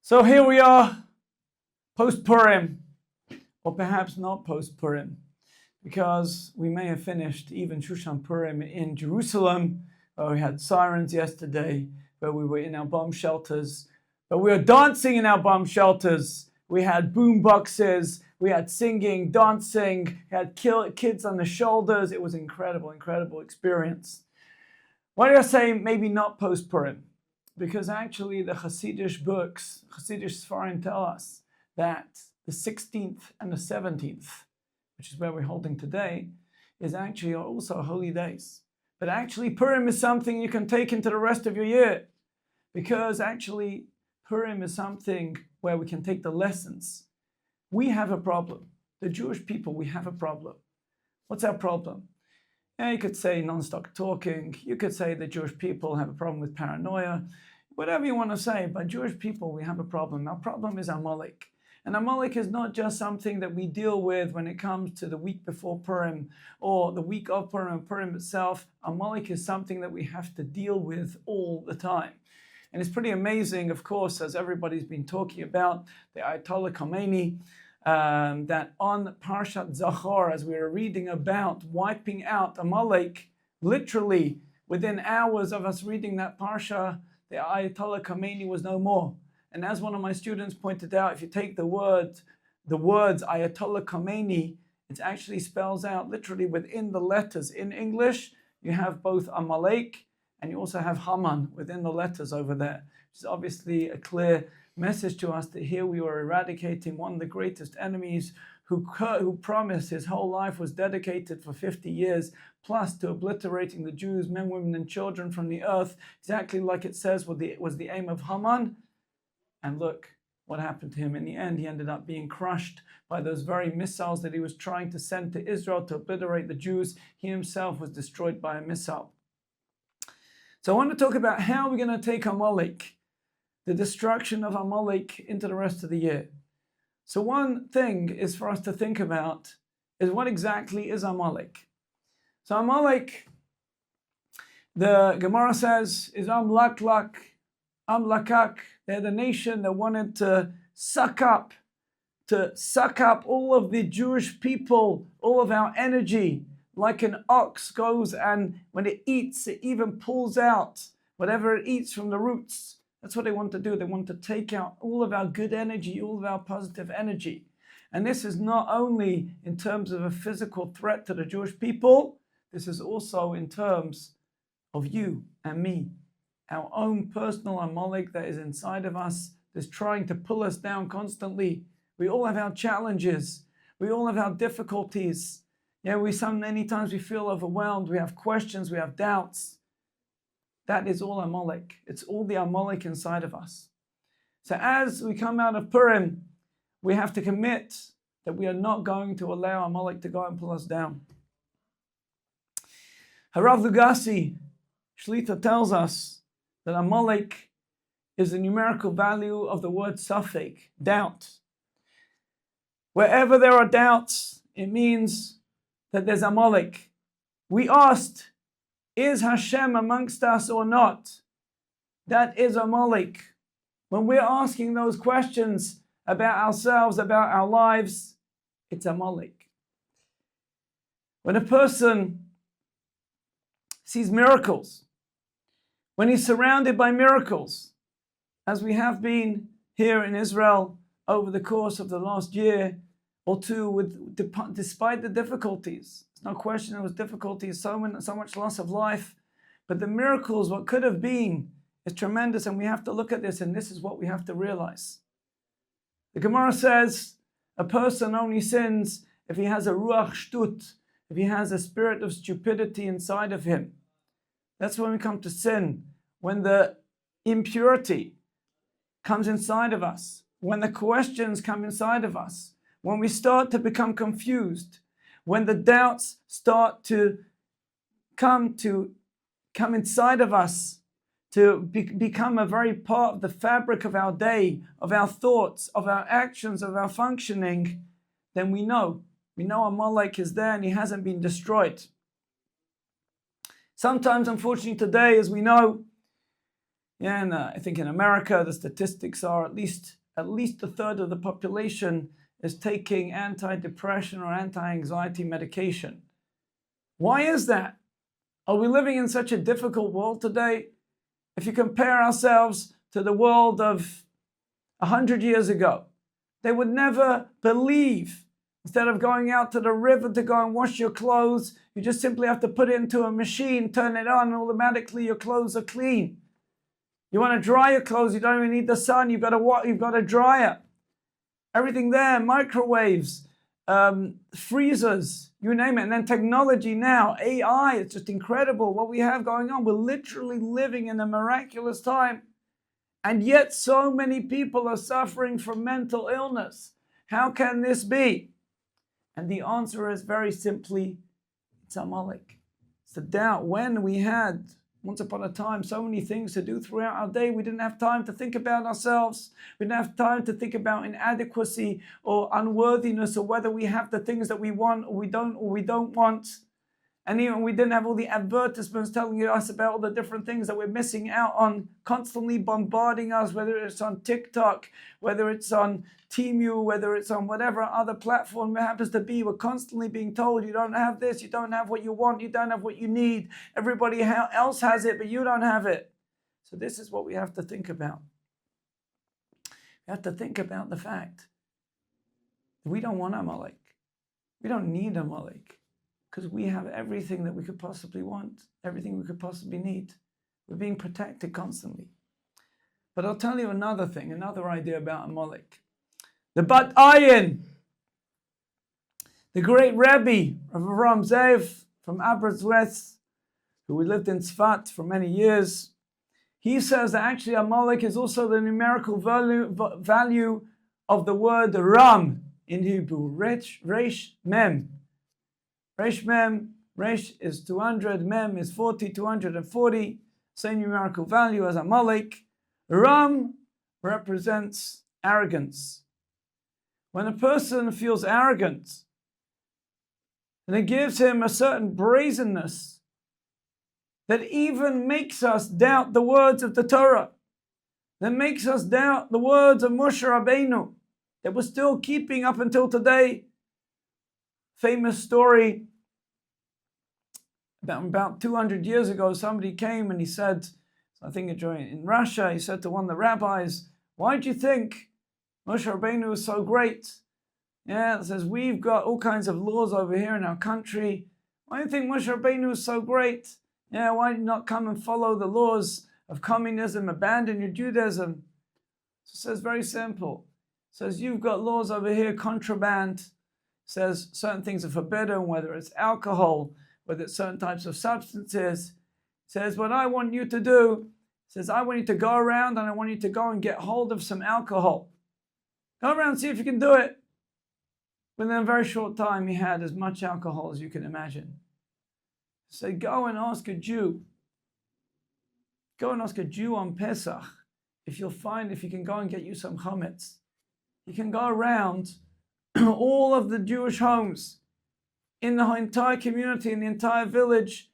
So here we are, post-Purim, or perhaps not post-Purim, because we may have finished even Shushan Purim in Jerusalem, where we had sirens yesterday, where we were in our bomb shelters, but we were dancing in our bomb shelters. We had boom boxes, we had singing, dancing, we had kids on the shoulders. It was an incredible experience. Why do I say maybe not post-Purim? Because actually the Hasidic books, Hasidic Sfarim tell us that the 16th and the 17th, which is where we're holding today, is actually also holy days. But actually Purim is something you can take into the rest of your year. Because actually Purim is something where we can take the lessons. We have a problem. The Jewish people, we have a problem. What's our problem? Yeah, you could say non-stop talking. You could say the Jewish people have a problem with paranoia. Whatever you want to say, but Jewish people, we have a problem. Our problem is Amalek. And Amalek is not just something that we deal with when it comes to the week before Purim or the week of Purim and Purim itself. Amalek is something that we have to deal with all the time. And it's pretty amazing, of course, as everybody's been talking about, the Ayatollah Khomeini, that on Parshat Zachor, as we were reading about wiping out Amalek, literally within hours of us reading that Parsha, the Ayatollah Khomeini was no more. And as one of my students pointed out, if you take the words Ayatollah Khomeini, it actually spells out literally within the letters. In English, you have both Amalek and you also have Haman within the letters over there, which is obviously a clear message to us that here we were eradicating one of the greatest enemies who promised his whole life was dedicated for 50 years, plus to obliterating the Jews, men, women, and children from the earth, exactly like it says was the aim of Haman. And look what happened to him. In the end, he ended up being crushed by those very missiles that he was trying to send to Israel to obliterate the Jews. He himself was destroyed by a missile. So I want to talk about how we're going to take Amalek, the destruction of Amalek, into the rest of the year. So one thing is for us to think about is what exactly is Amalek. So Amalek, the Gemara says, is Amlakak. They're the nation that wanted to suck up all of the Jewish people, all of our energy, like an ox goes and when it eats, it even pulls out whatever it eats from the roots. That's what they want to do. They want to take out all of our good energy, all of our positive energy. And this is not only in terms of a physical threat to the Jewish people, this is also in terms of you and me. Our own personal Amalek that is inside of us that's trying to pull us down constantly. We all have our challenges. We all have our difficulties. Yeah, many times we feel overwhelmed. We have questions. We have doubts. That is all Amalek. It's all the Amalek inside of us. So as we come out of Purim, we have to commit that we are not going to allow Amalek to go and pull us down. Harav Lugasi, Shlita, tells us that Amalek is the numerical value of the word Safek, doubt. Wherever there are doubts, it means that there's Amalek. We asked, is Hashem amongst us or not? That is Amalek. When we're asking those questions about ourselves, about our lives, it's Amalek. When a person sees miracles, when he's surrounded by miracles, as we have been here in Israel over the course of the last year or two, despite the difficulties. No question there was difficulties, so much loss of life. But the miracles, what could have been, is tremendous, and we have to look at this, and this is what we have to realize. The Gemara says a person only sins if he has a ruach shtut, if he has a spirit of stupidity inside of him. That's when we come to sin, when the impurity comes inside of us, when the questions come inside of us, when we start to become confused, when the doubts start to come inside of us, to become a very part of the fabric of our day, of our thoughts, of our actions, of our functioning, then we know Amalek is there and he hasn't been destroyed. Sometimes, unfortunately today, as we know, Yeah, and I think in America, the statistics are at least a third of the population is taking antidepressant or anti-anxiety medication. Why is that? Are we living in such a difficult world today? If you compare ourselves to the world of 100 years ago, they would never believe, instead of going out to the river to go and wash your clothes, you just simply have to put it into a machine, turn it on, and automatically your clothes are clean. You want to dry your clothes, you don't even need the sun, you've got a dryer. Everything there, microwaves, freezers, you name it. And then technology now, AI, it's just incredible what we have going on. We're literally living in a miraculous time. And yet so many people are suffering from mental illness. How can this be? And the answer is very simply, it's Amalek. It's the doubt. When we had, once upon a time, so many things to do throughout our day, we didn't have time to think about ourselves. We didn't have time to think about inadequacy or unworthiness, or whether we have the things that we want or we don't want. And even we didn't have all the advertisements telling us about all the different things that we're missing out on, constantly bombarding us, whether it's on TikTok, whether it's on Temu, whether it's on whatever other platform it happens to be. We're constantly being told, you don't have this, you don't have what you want, you don't have what you need. Everybody else has it, but you don't have it. So this is what we have to think about. We have to think about the fact that we don't want Amalek. We don't need Amalek. Because we have everything that we could possibly want, everything we could possibly need. We're being protected constantly. But I'll tell you another thing, another idea about Amalek. The Bat Ayin, the great Rabbi of Avraham Zev from Abruzwetz, who lived in Tzfat for many years, he says that actually Amalek is also the numerical value of the word Ram in Hebrew, Resh Mem. Resh Mem, Resh is 200, Mem is 40, 240, same numerical value as Amalek. Ram represents arrogance. When a person feels arrogant, then it gives him a certain brazenness that even makes us doubt the words of the Torah, that makes us doubt the words of Moshe Rabbeinu, that we're still keeping up until today. Famous story, about 200 years ago, somebody came and he said, I think in Russia, he said to one of the rabbis, why do you think Moshe Rabbeinu is so great? Yeah, it says, we've got all kinds of laws over here in our country. Why do you think Moshe Rabbeinu is so great? Yeah, why not come and follow the laws of communism, abandon your Judaism? So it says, very simple. It says, you've got laws over here, contraband. It says certain things are forbidden, whether it's alcohol, whether it's certain types of substances. It says, what I want you to do, it says, I want you to go around and I want you to go and get hold of some alcohol. Go around and see if you can do it. Within a very short time, he had as much alcohol as you can imagine. So go and ask a Jew. Go and ask a Jew on Pesach if you can go and get you some chametz. You can go around all of the Jewish homes in the entire community, in the entire village,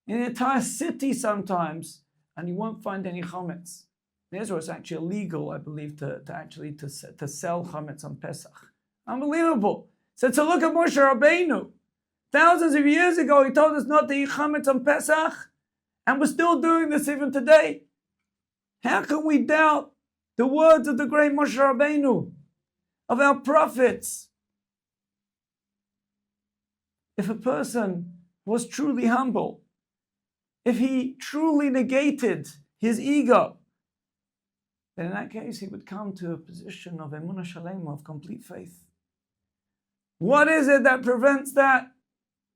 in the entire city sometimes, and you won't find any chametz. In Israel, it's actually illegal, I believe, to sell chametz on Pesach. Unbelievable. So to look at Moshe Rabbeinu. Thousands of years ago, he told us not to eat chametz on Pesach, and we're still doing this even today. How can we doubt the words of the great Moshe Rabbeinu, of our prophets? If a person was truly humble, if he truly negated his ego, then in that case he would come to a position of Emunah Shalema, of complete faith. What is it that prevents that?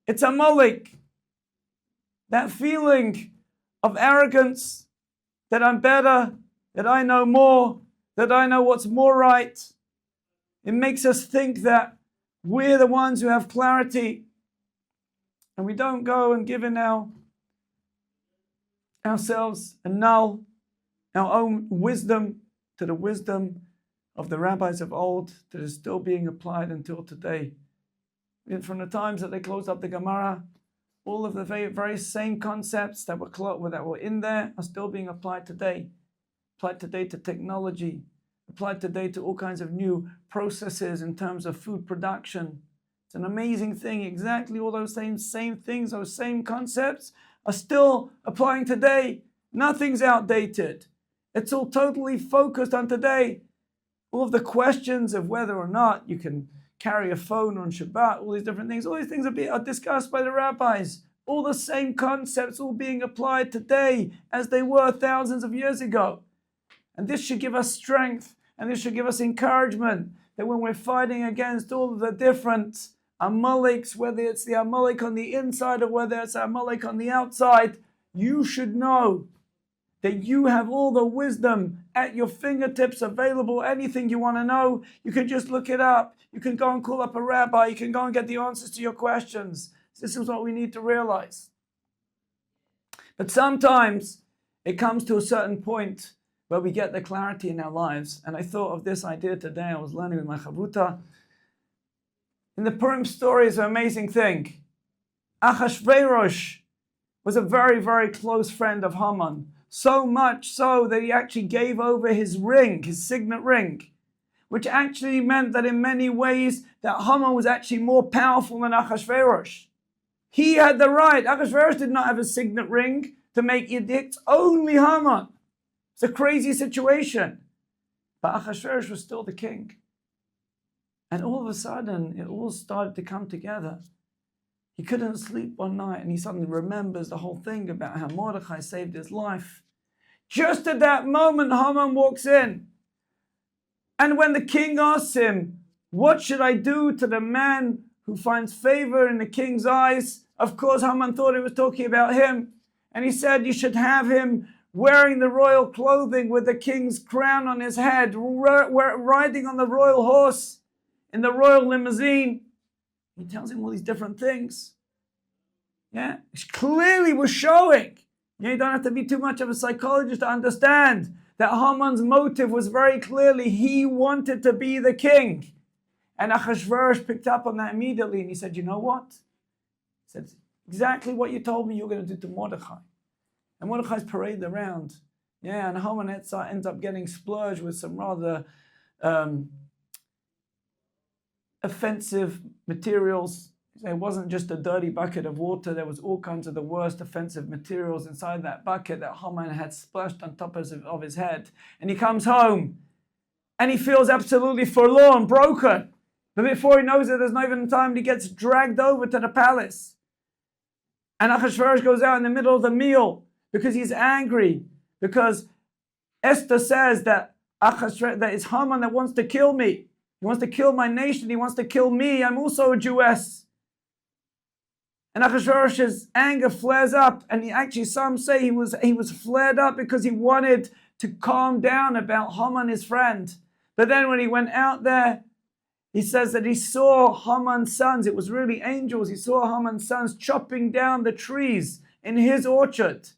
It's Amalek. That feeling of arrogance, that I'm better, that I know more, that I know what's more right. It makes us think that we're the ones who have clarity, and we don't go and give in ourselves annul our own wisdom to the wisdom of the rabbis of old that is still being applied until today. And from the times that they closed up the Gemara, all of the very same concepts that were in there are still being applied today. applied today to technology, applied today to all kinds of new processes in terms of food production. It's an amazing thing. Exactly all those same things, those same concepts are still applying today. Nothing's outdated. It's all totally focused on today. All of the questions of whether or not you can carry a phone on Shabbat, all these different things, all these things are discussed by the rabbis. All the same concepts all being applied today as they were thousands of years ago. And this should give us strength, and this should give us encouragement that when we're fighting against all of the different Amaliks, whether it's the Amalek on the inside or whether it's Amalek on the outside, you should know that you have all the wisdom at your fingertips available. Anything you want to know, you can just look it up. You can go and call up a rabbi. You can go and get the answers to your questions. This is what we need to realize. But sometimes it comes to a certain point where we get the clarity in our lives. And I thought of this idea today. I was learning with my chavruta. In the Purim story is an amazing thing. Achashverosh was a very, very close friend of Haman. So much so that he actually gave over his ring, his signet ring, which actually meant that in many ways that Haman was actually more powerful than Achashverosh. He had the right. Achashverosh did not have a signet ring to make edicts, only Haman. It's a crazy situation. But Achashverosh was still the king. And all of a sudden, it all started to come together. He couldn't sleep one night, and he suddenly remembers the whole thing about how Mordechai saved his life. Just at that moment, Haman walks in. And when the king asks him, what should I do to the man who finds favor in the king's eyes? Of course, Haman thought he was talking about him. And he said, you should have him wearing the royal clothing with the king's crown on his head, riding on the royal horse in the royal limousine. He tells him all these different things. Yeah, it clearly was showing. You don't have to be too much of a psychologist to understand that Haman's motive was very clearly he wanted to be the king. And Achashverosh picked up on that immediately and he said, you know what? He said, exactly what you told me you're going to do to Mordechai. And Mordechai's paraded around. Yeah, and Haman ends up getting splurged with some rather offensive materials. It wasn't just a dirty bucket of water. There was all kinds of the worst offensive materials inside that bucket that Haman had splashed on top of his head. And he comes home and he feels absolutely forlorn, broken. But before he knows it, there's not even time, he gets dragged over to the palace. And Achashverosh goes out in the middle of the meal because he's angry. Because Esther says that it's Haman that wants to kill me. He wants to kill my nation. He wants to kill me. I'm also a Jewess. And Achashverosh's anger flares up. And some say he was flared up because he wanted to calm down about Haman, his friend. But then when he went out there, he says that he saw Haman's sons. It was really angels. He saw Haman's sons chopping down the trees in his orchard.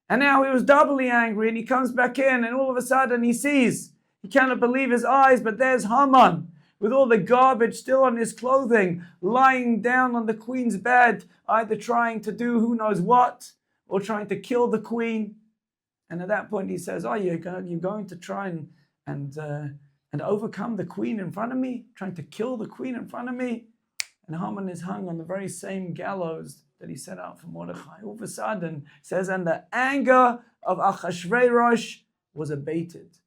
And now he was doubly angry. And he comes back in and all of a sudden he sees. He cannot believe his eyes, but there's Haman with all the garbage still on his clothing, lying down on the queen's bed, either trying to do who knows what, or trying to kill the queen. And at that point he says, oh, you're going to try and overcome the queen in front of me, trying to kill the queen in front of me. And Haman is hung on the very same gallows that he set out for Mordechai. All of a sudden, it says, and the anger of Achashverosh was abated.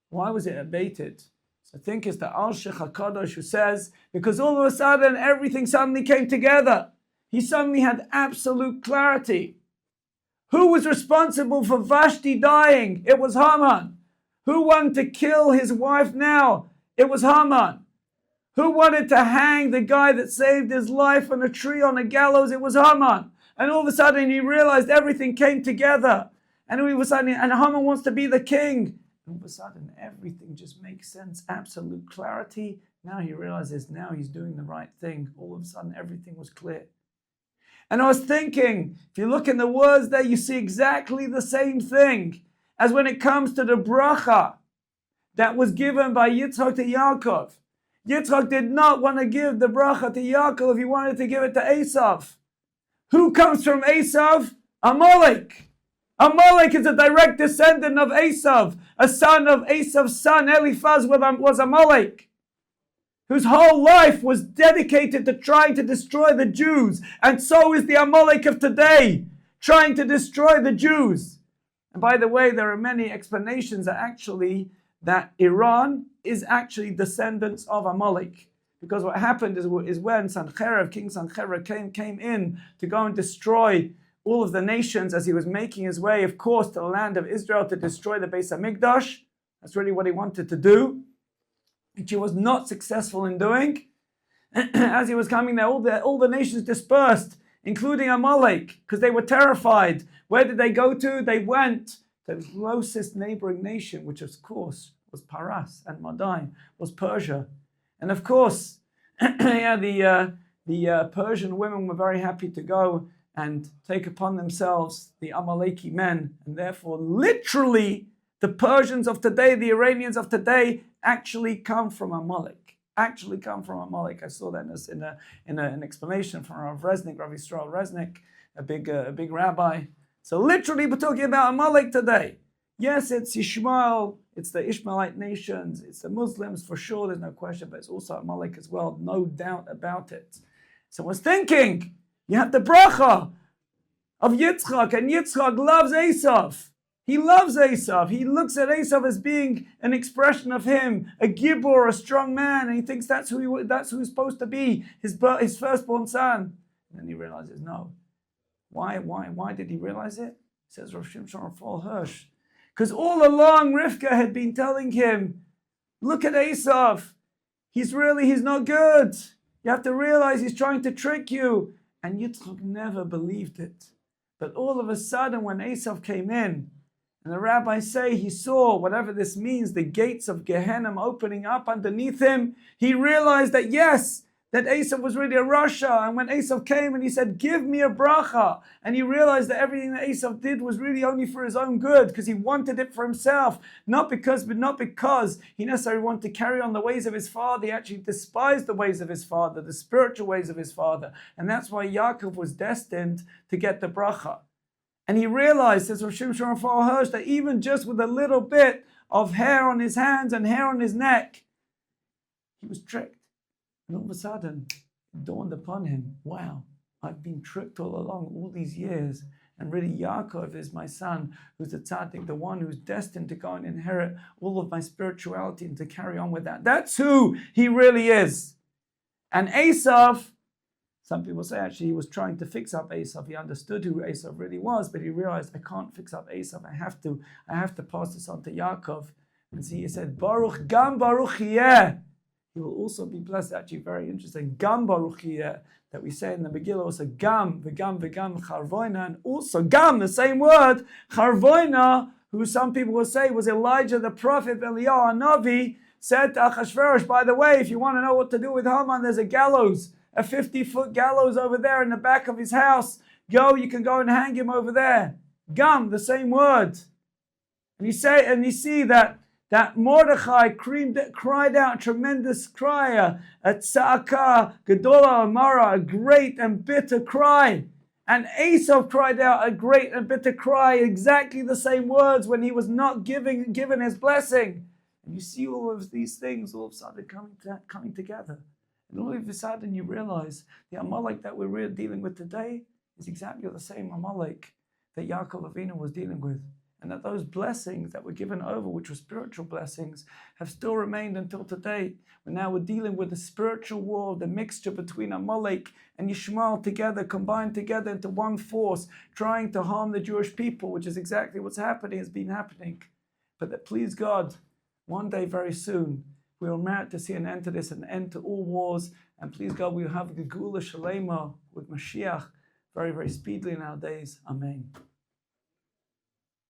Why was it abated? So I think it's the Al-Sheikh HaKadosh who says, because all of a sudden everything suddenly came together. He suddenly had absolute clarity. Who was responsible for Vashti dying? It was Haman. Who wanted to kill his wife now? It was Haman. Who wanted to hang the guy that saved his life on a tree on a gallows? It was Haman. And all of a sudden he realized everything came together. And all of a sudden, and Haman wants to be the king. All of a sudden, everything just makes sense. Absolute clarity. Now he realizes now he's doing the right thing. All of a sudden, everything was clear. And I was thinking, if you look in the words there, you see exactly the same thing as when it comes to the bracha that was given by Yitzchak to Yaakov. Yitzchak did not want to give the bracha to Yaakov. He wanted to give it to Esav. Who comes from Esav? Amalek. Amalek is a direct descendant of Esav. A son of Esav's son, Eliphaz, was Amalek, whose whole life was dedicated to trying to destroy the Jews. And so is the Amalek of today, trying to destroy the Jews. And by the way, there are many explanations that Iran is actually descendants of Amalek. Because what happened is when King Sancherib came in to go and destroy all of the nations as he was making his way, of course, to the land of Israel to destroy the Beis Hamikdash. That's really what he wanted to do, which he was not successful in doing. As he was coming there, all the nations dispersed, including Amalek, because they were terrified. Where did they go to? They went to the closest neighboring nation, which of course was Paras and Madai, was Persia. And of course, the Persian women were very happy to go and take upon themselves the Amaleki men. And therefore, literally, the Persians of today, the Iranians of today, actually come from Amalek. I saw that in an explanation from Rav Resnick, Rav Yisrael Resnick, a big rabbi. So literally, we're talking about Amalek today. Yes, it's Ishmael, it's the Ishmaelite nations, it's the Muslims for sure, there's no question, but it's also Amalek as well, no doubt about it. So I was thinking, you have the bracha of Yitzchak, and Yitzchak loves Esav. He loves Esav. He looks at Esav as being an expression of him, a gibor, a strong man, and he thinks that's who he's supposed to be, his firstborn son. And then he realizes, no. Why did he realize it? Says Rav Shimshon Raphael Hirsch. Because all along Rivka had been telling him, look at Esav. He's not good. You have to realize he's trying to trick you. And Yitzchak never believed it. But all of a sudden when Esav came in, and the rabbis say he saw, whatever this means, the gates of Gehenna opening up underneath him, he realized that yes, that Esav was really a Rasha. And when Esav came and he said, give me a bracha, and he realized that everything that Esav did was really only for his own good, because he wanted it for himself, not because he necessarily wanted to carry on the ways of his father. He actually despised the ways of his father, the spiritual ways of his father. And that's why Yaakov was destined to get the bracha. And he realized, says Rav Shimshon Raphael Hirsch, that even just with a little bit of hair on his hands and hair on his neck, he was tricked. And all of a sudden, it dawned upon him, wow, I've been tricked all along, all these years. And really, Yaakov is my son, who's the tzaddik, the one who's destined to go and inherit all of my spirituality and to carry on with that. That's who he really is. And Esav, some people say actually he was trying to fix up Esav. He understood who Esav really was, but he realized, I can't fix up Esav. I have to pass this on to Yaakov. And see, he said, Baruch Gam Baruch Yeh. He will also be blessed. Actually, very interesting. Gam Baruch Yeh, that we say in the Megillah, also Gam, V'Gam Charvoina, and also Gam, the same word, Charvoina, who some people will say was Elijah the prophet, Eliyahu Navi, said to Achashverosh, by the way, if you want to know what to do with Haman, there's a gallows, a 50-foot gallows over there in the back of his house. You can go and hang him over there. Gam, the same word. And you see that Mordechai cried out a tremendous cry, a tza'aka, gedola amara, a great and bitter cry. And Esav cried out a great and bitter cry, exactly the same words when he was not given his blessing. And you see all of these things all of a sudden coming together. And all of a sudden you realize the Amalek that we're dealing with today is exactly the same Amalek that Yaakov Avinu was dealing with. And that those blessings that were given over, which were spiritual blessings, have still remained until today. When now we're dealing with the spiritual war, the mixture between Amalek and Yishmael together, combined together into one force, trying to harm the Jewish people, which is exactly what's happening, has been happening. But that, please God, one day very soon, we will merit to see an end to this, an end to all wars. And please God, we will have the Geula Shalema with Mashiach very, very speedily in our days. Amen.